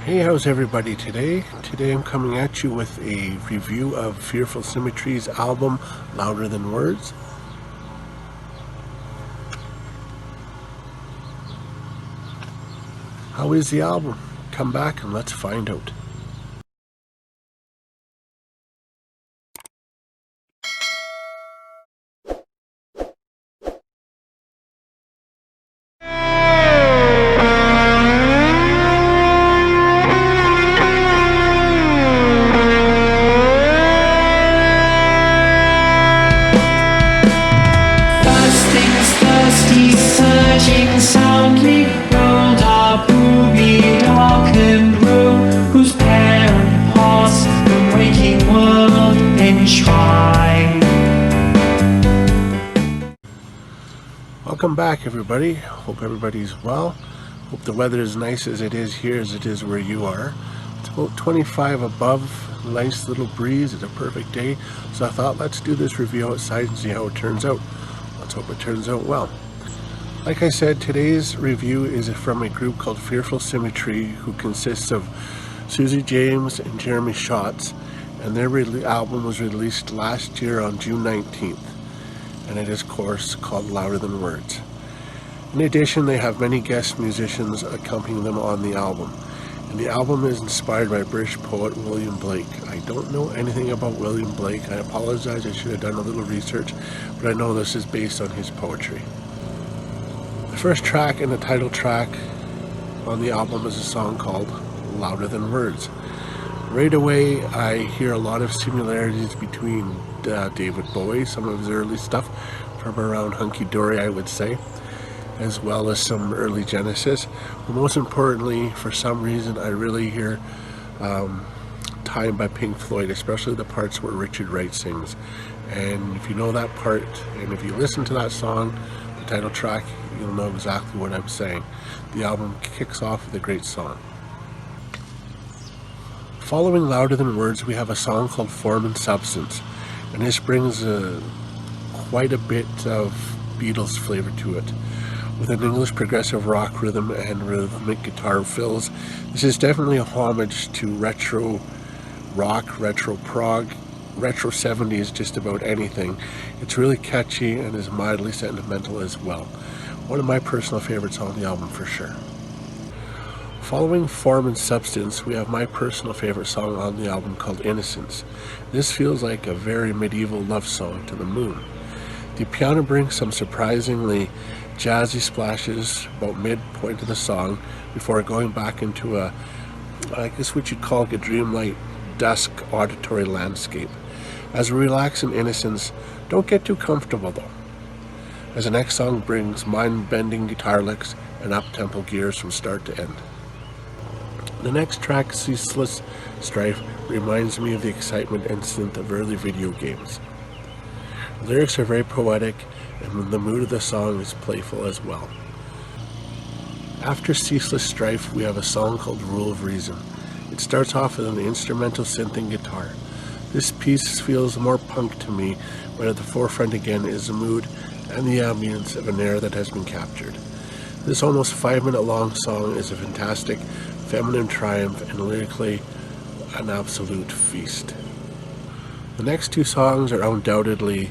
Hey, how's everybody today? Today I'm coming at you with a review of Fearful Symmetry's album, Louder Than Words. How is the album? Come back and let's find out. Surging soundly rolled our booby darkened room, whose parent paused the waking world enshrined. Welcome back, everybody. Hope everybody's well. Hope the weather is nice as it is here, as it is where you are. It's about 25 above, nice little breeze. It's a perfect day. So I thought, let's do this review outside and see how it turns out. Let's hope it turns out well. Like I said, today's review is from a group called Fearful Symmetry, who consists of Susie James and Jeremy Schatz, and their album was released last year on June 19th, and it is, of course, called Louder Than Words. In addition, they have many guest musicians accompanying them on the album, and the album is inspired by British poet William Blake. I don't know anything about William Blake. I apologize, I should have done a little research, but I know this is based on his poetry. The first track and the title track on the album is a song called Louder Than Words. Right away, I hear a lot of similarities between David Bowie, some of his early stuff from around Hunky Dory, I would say, as well as some early Genesis. But most importantly, for some reason, I really hear Time by Pink Floyd, especially the parts where Richard Wright sings. And if you know that part, and if you listen to that song, the title track, you'll know exactly what I'm saying. The album kicks off with a great song. Following Louder Than Words, we have a song called Form and Substance, and this brings quite a bit of Beatles flavor to it, with an English progressive rock rhythm and rhythmic guitar fills. This is definitely a homage to retro rock, retro prog, retro 70s, just about anything. It's really catchy and is mildly sentimental as well. One of my personal favorites on the album for sure. Following Form and Substance, we have my personal favorite song on the album called Innocence. This feels like a very medieval love song to the moon. The piano brings some surprisingly jazzy splashes about midpoint of the song before going back into I guess what you'd call a dreamlight dusk auditory landscape. As we relax in Innocence, don't get too comfortable though, as the next song brings mind-bending guitar licks and up-tempo gears from start to end. The next track, Ceaseless Strife, reminds me of the excitement and synth of early video games. The lyrics are very poetic, and the mood of the song is playful as well. After Ceaseless Strife, we have a song called Rule of Reason. It starts off with an instrumental synth and guitar. This piece feels more punk to me, but at the forefront again is the mood and the ambience of an era that has been captured. This almost 5-minute long song is a fantastic feminine triumph and lyrically an absolute feast. The next two songs are undoubtedly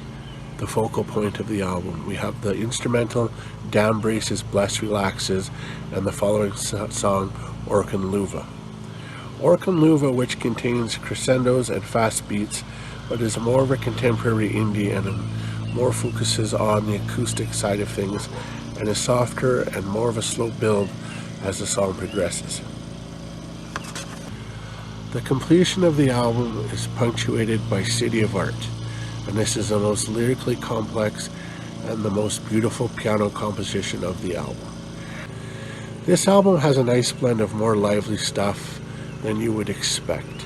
the focal point of the album. We have the instrumental Damn Braces Bless Relaxes and the following song Orkan Luva. Orkan Luva, which contains crescendos and fast beats, but is more of a contemporary indie and more focuses on the acoustic side of things, and is softer and more of a slow build as the song progresses. The completion of the album is punctuated by City of Art, and this is the most lyrically complex and the most beautiful piano composition of the album. This album has a nice blend of more lively stuff than you would expect.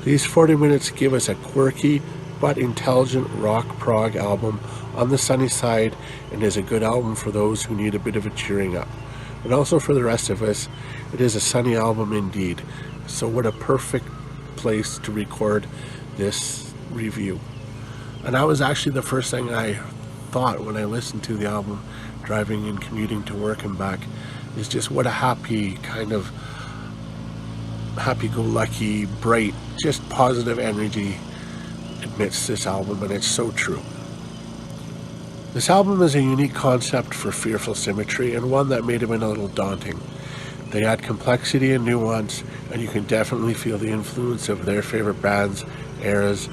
These 40 minutes give us a quirky but intelligent rock prog album on the sunny side, and is a good album for those who need a bit of a cheering up. But also for the rest of us, it is a sunny album indeed. So what a perfect place to record this review. And that was actually the first thing I thought when I listened to the album, driving and commuting to work and back, is just what a happy kind of happy-go-lucky, bright, just positive energy amidst this album, and it's so true. This album is a unique concept for Fearful Symmetry, and one that made it a little daunting. They add complexity and nuance, and you can definitely feel the influence of their favorite bands, eras,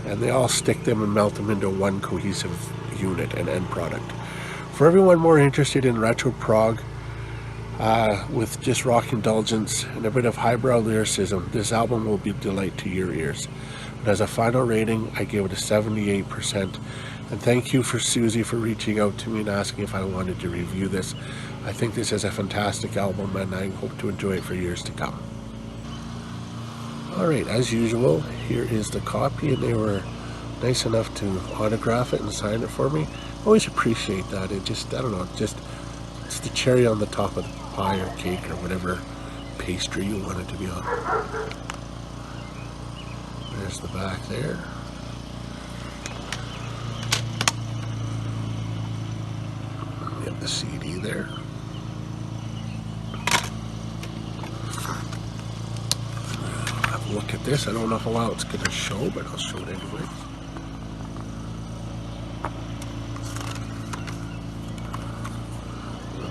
and they all stick them and melt them into one cohesive unit and end product. For everyone more interested in retro prog, with just rock indulgence and a bit of highbrow lyricism, this album will be a delight to your ears. But as a final rating, I give it a 78%. And thank you for Susie for reaching out to me and asking if I wanted to review this. I think this is a fantastic album, and I hope to enjoy it for years to come. Alright, as usual, here is the copy, and they were nice enough to autograph it and sign it for me. Always appreciate that. It just, I don't know, just it's the cherry on the top of the pie or cake or whatever pastry you want it to be on. There's the back there. We have the CD there. Have a look at this. I don't know how well it's going to show, but I'll show it anyway.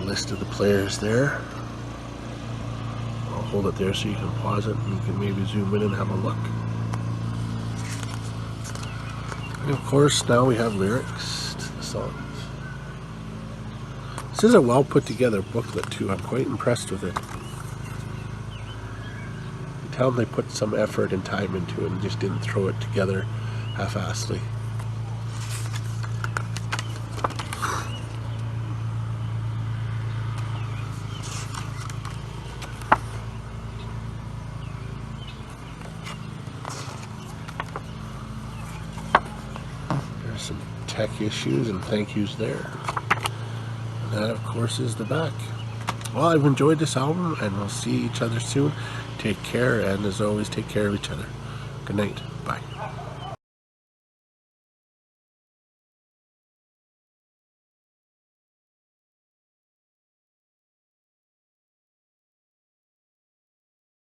List of the players there. I'll hold it there so you can pause it and you can maybe zoom in and have a look. And of course, now we have lyrics to the songs. This is a well put together booklet too. I'm quite impressed with it. You tell them they put some effort and time into it and just didn't throw it together half-assedly. Some tech issues and thank yous there. And that, of course, is the back. Well, I've enjoyed this album, and we'll see each other soon. Take care, and as always, take care of each other. Good night.